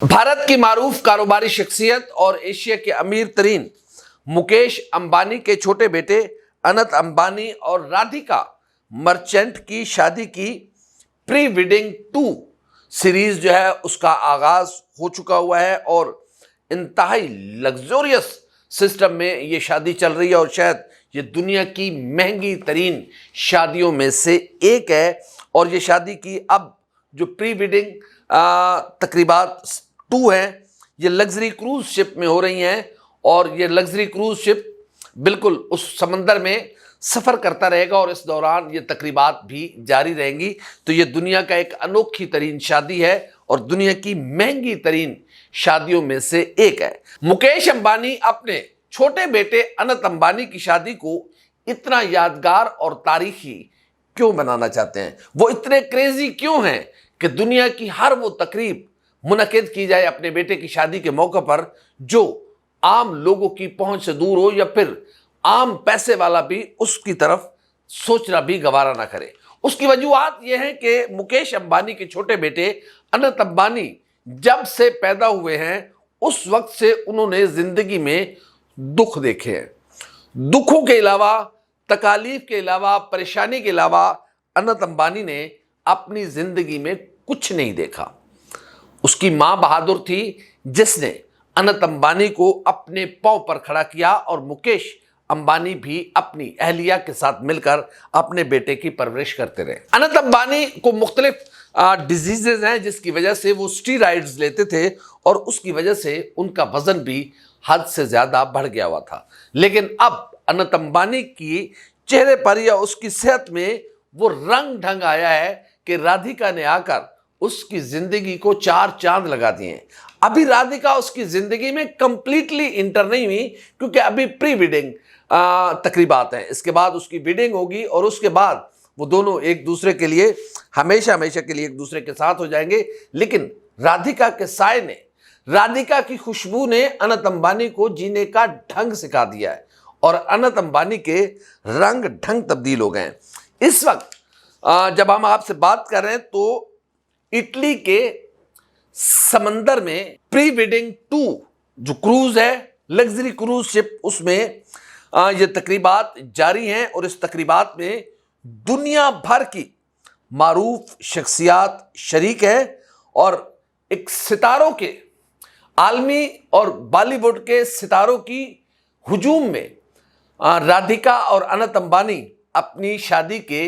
भारत की मारूफ कारोबारी शख्सियत और एशिया के अमीर तरीन मुकेश अंबानी के छोटे बेटे अनंत अंबानी और राधिका मर्चेंट की शादी की प्री वेडिंग 2 सीरीज जो है उसका आगाज हो चुका हुआ है और इंतहाई लग्जोरियस सिस्टम में ये शादी चल रही है और शायद ये दुनिया की महंगी तरीन शादियों में से एक है। और ये शादी की अब जो प्री वेडिंग तकरीबात 2 हैं ये लग्जरी क्रूज शिप में हो रही हैं और ये लग्जरी क्रूज शिप बिल्कुल उस समंदर में सफ़र करता रहेगा और इस दौरान ये तकरीबात भी जारी रहेंगी। तो ये दुनिया का एक अनोखी तरीन शादी है और दुनिया की महंगी तरीन शादियों में से एक है। मुकेश अंबानी अपने छोटे बेटे अनंत अंबानी की शादी को इतना यादगार और तारीखी क्यों बनाना चाहते हैं, वो इतने क्रेजी क्यों हैं कि दुनिया की हर वो तकरीब मुनक़िद की जाए अपने बेटे की शादी के मौके पर जो आम लोगों की पहुंच से दूर हो या फिर आम पैसे वाला भी उसकी तरफ सोचना भी गवारा ना करे। उसकी वजूहात यह है कि मुकेश अंबानी के छोटे बेटे अनंत अंबानी जब से पैदा हुए हैं उस वक्त से उन्होंने जिंदगी में दुख देखे हैं। दुखों के अलावा, तकालीफ के अलावा, परेशानी के अलावा अनंत अंबानी ने अपनी जिंदगी में कुछ नहीं देखा। उसकी मां बहादुर थी जिसने अनंत अंबानी को अपने पांव पर खड़ा किया और मुकेश अंबानी भी अपनी अहलिया के साथ मिलकर अपने बेटे की परवरिश करते रहे। अनंत अंबानी को मुख्तलिफ डिजीजेज हैं जिसकी वजह से वो स्टीरॉइड्स लेते थे और उसकी वजह से उनका वजन भी हद से ज्यादा बढ़ गया हुआ था। लेकिन अब अनंत अंबानी की चेहरे पर या उसकी सेहत में वो रंग ढंग आया है कि राधिका ने आकर उसकी जिंदगी को 4 चांद लगा दिए हैं। अभी राधिका उसकी जिंदगी में कंप्लीटली इंटर नहीं हुई क्योंकि अभी प्री वेडिंग तकरीबात हैं। इसके बाद उसकी वेडिंग होगी और उसके बाद वो दोनों एक दूसरे के लिए हमेशा हमेशा के लिए एक दूसरे के साथ हो जाएंगे। लेकिन राधिका के साए ने, राधिका की खुशबू ने अनंत अंबानी को जीने का ढंग सिखा दिया है और अनंत अंबानी के रंग ढंग तब्दील हो गए हैं। इस वक्त जब हम आपसे बात कर रहे हैं तो इटली के समंदर में प्री वेडिंग 2 जो क्रूज है, लग्जरी क्रूज शिप, उसमें ये तकरीबात जारी हैं और इस तकरीबात में दुनिया भर की मारूफ शख्सियात शरीक हैं और एक सितारों के, आलमी और बॉलीवुड के सितारों की हुजूम में राधिका और अनंत अंबानी अपनी शादी के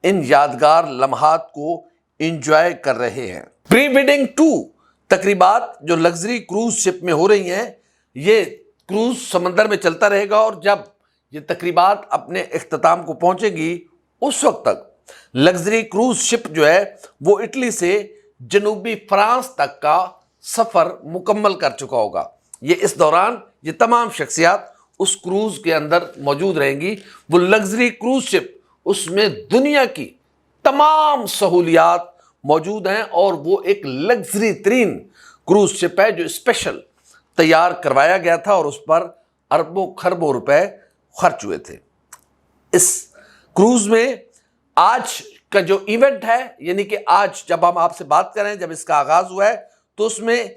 इन यादगार लम्हात को एंजॉय कर रहे हैं। प्री वेडिंग 2 तकरीबात जो लग्जरी क्रूज शिप में हो रही हैं, ये क्रूज समंदर में चलता रहेगा और जब ये तकरीबात अपने इख्तिताम को पहुंचेगी उस वक्त तक लग्जरी क्रूज शिप जो है वो इटली से जनूबी फ्रांस तक का सफ़र मुकम्मल कर चुका होगा। ये इस दौरान ये तमाम शख्सियात उस क्रूज के अंदर मौजूद रहेंगी। वो लग्जरी क्रूज शिप, उसमें दुनिया की तमाम सहूलियात मौजूद हैं और वो एक लग्जरी तरीन क्रूज शिप है जो स्पेशल तैयार करवाया गया था और उस पर अरबों खरबों रुपए खर्च हुए थे। इस क्रूज में आज का जो इवेंट है, यानी कि आज जब हम आपसे बात कर रहे हैं, जब इसका आगाज हुआ है तो उसमें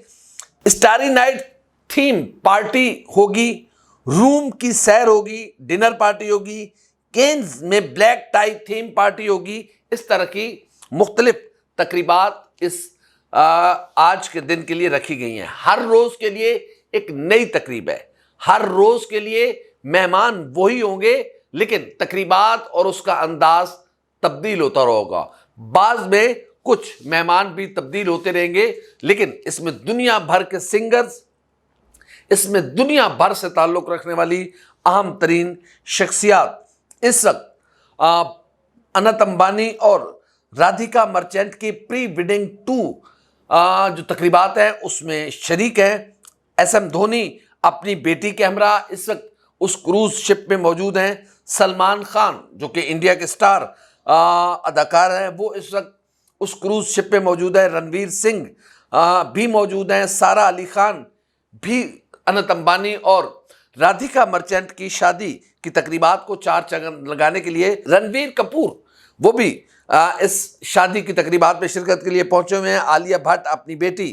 स्टारी नाइट थीम पार्टी होगी, रूम की सैर होगी, डिनर पार्टी होगी, केन्स में ब्लैक टाई थीम पार्टी होगी। इस तरह की मुख्तलिफ तकरीबात इस आज के दिन के लिए रखी गई हैं। हर रोज के लिए एक नई तकरीब है, हर रोज के लिए मेहमान वही होंगे लेकिन तकरीबात और उसका अंदाज तब्दील होता रहेगा। बाद में कुछ मेहमान भी तब्दील होते रहेंगे लेकिन इसमें दुनिया भर के सिंगर्स, इसमें दुनिया भर से ताल्लुक़ रखने वाली अहम तरीन शख्सियात इस वक्त अनंत अंबानी और राधिका मर्चेंट की प्री वेडिंग 2 जो तकरीबात हैं उसमें शरीक हैं। SM धोनी अपनी बेटी के हमरा इस वक्त उस क्रूज शिप में मौजूद हैं। सलमान खान जो कि इंडिया के स्टार अदाकार हैं वो इस वक्त उस क्रूज शिप में मौजूद है। रणवीर सिंह भी मौजूद हैं। सारा अली खान भी अनंत अंबानी और राधिका मर्चेंट की शादी की तकरीबात को 4 चांद लगाने के लिए रणवीर कपूर वो भी इस शादी की तकरीबात में शिरकत के लिए पहुंचे हुए हैं। आलिया भट्ट अपनी बेटी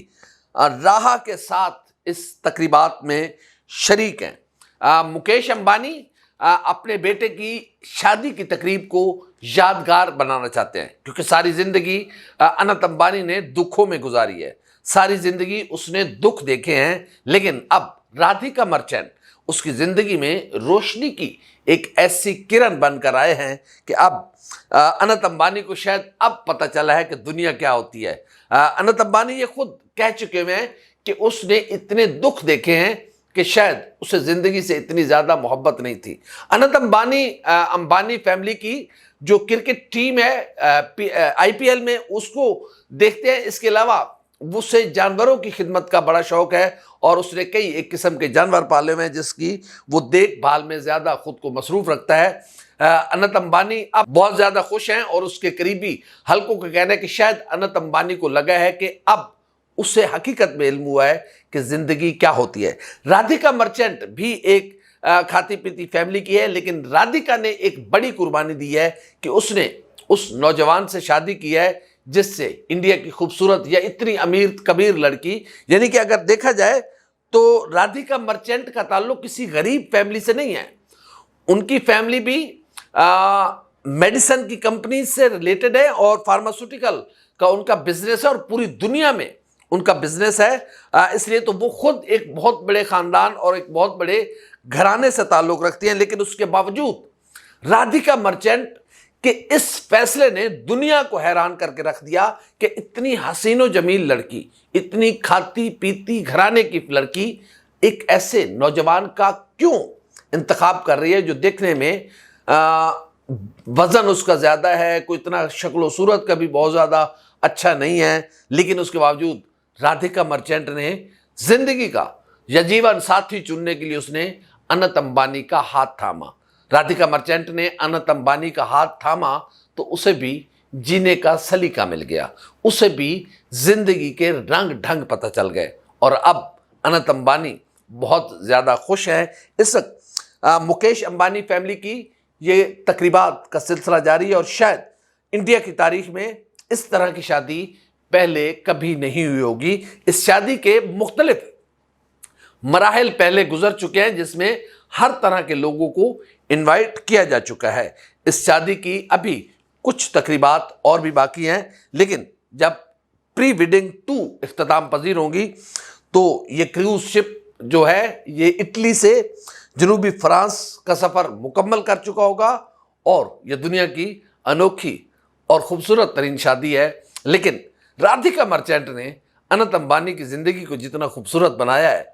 राहा के साथ इस तकरीबात में शरीक हैं। मुकेश अंबानी अपने बेटे की शादी की तकरीब को यादगार बनाना चाहते हैं, क्योंकि सारी जिंदगी अनंत अंबानी ने दुखों में गुजारी है, सारी जिंदगी उसने दुख देखे हैं। लेकिन अब राधिका मर्चेंट उसकी जिंदगी में रोशनी की एक ऐसी किरण बनकर आए हैं कि अब अनंत अंबानी को शायद अब पता चला है कि दुनिया क्या होती है। अनंत अंबानी ये खुद कह चुके हुए हैं कि उसने इतने दुख देखे हैं कि शायद उसे जिंदगी से इतनी ज्यादा मोहब्बत नहीं थी। अनंत अंबानी फैमिली की जो क्रिकेट टीम है आईपीएल में, उसको देखते हैं। इसके अलावा उसे जानवरों की खिदमत का बड़ा शौक है और उसने कई एक किस्म के जानवर पाले हुए हैं जिसकी वो देखभाल में ज्यादा खुद को मसरूफ रखता है। अनंत अंबानी अब बहुत ज्यादा खुश हैं और उसके करीबी हल्कों का कहना है कि शायद अनंत अंबानी को लगा है कि अब उससे हकीकत में इल्म हुआ है कि जिंदगी क्या होती है। राधिका मर्चेंट भी एक खाती पीती फैमिली की है, लेकिन राधिका ने एक बड़ी कुर्बानी दी है कि उसने उस नौजवान से शादी की है जिससे इंडिया की खूबसूरत या इतनी अमीर कबीर लड़की, यानी कि अगर देखा जाए तो राधिका मर्चेंट का ताल्लुक किसी गरीब फैमिली से नहीं है। उनकी फैमिली भी मेडिसिन की कंपनी से रिलेटेड है और फार्मास्यूटिकल का उनका बिजनेस है और पूरी दुनिया में उनका बिजनेस है। इसलिए तो वो खुद एक बहुत बड़े खानदान और एक बहुत बड़े घराने से ताल्लुक रखती हैं। लेकिन उसके बावजूद राधिका मर्चेंट के इस फैसले ने दुनिया को हैरान करके रख दिया कि इतनी हसीनो जमील लड़की, इतनी खाती पीती घराने की लड़की एक ऐसे नौजवान का क्यों इंतखाब कर रही है जो देखने में वजन उसका ज्यादा है, कोई इतना शक्लो सूरत का भी बहुत ज्यादा अच्छा नहीं है। लेकिन उसके बावजूद राधिका मर्चेंट ने जिंदगी का या जीवन साथी चुनने के लिए उसने अनंत अंबानी का हाथ थामा। राधिका मर्चेंट ने अनंत अंबानी का हाथ थामा तो उसे भी जीने का सलीका मिल गया, उसे भी जिंदगी के रंग ढंग पता चल गए और अब अनंत अंबानी बहुत ज्यादा खुश हैं। इस मुकेश अंबानी फैमिली की ये तकरीबात का सिलसिला जारी है और शायद इंडिया की तारीख में इस तरह की शादी पहले कभी नहीं हुई होगी। इस शादी के मुख्तलिफ मराहल पहले गुजर चुके हैं जिसमें हर तरह के लोगों को इनवाइट किया जा चुका है। इस शादी की अभी कुछ तकरीबात और भी बाकी हैं, लेकिन जब प्री वेडिंग 2 इख्तिताम पजीर होंगी तो ये क्रूज शिप जो है ये इटली से जनूबी फ्रांस का सफ़र मुकम्मल कर चुका होगा और ये दुनिया की अनोखी और ख़ूबसूरत तरीन शादी है। लेकिन राधिका मर्चेंट ने अनंत अंबानी की ज़िंदगी को जितना खूबसूरत बनाया है,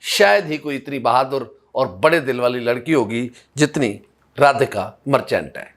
शायद ही कोई इतनी बहादुर और बड़े दिल वाली लड़की होगी जितनी राधिका मर्चेंट है।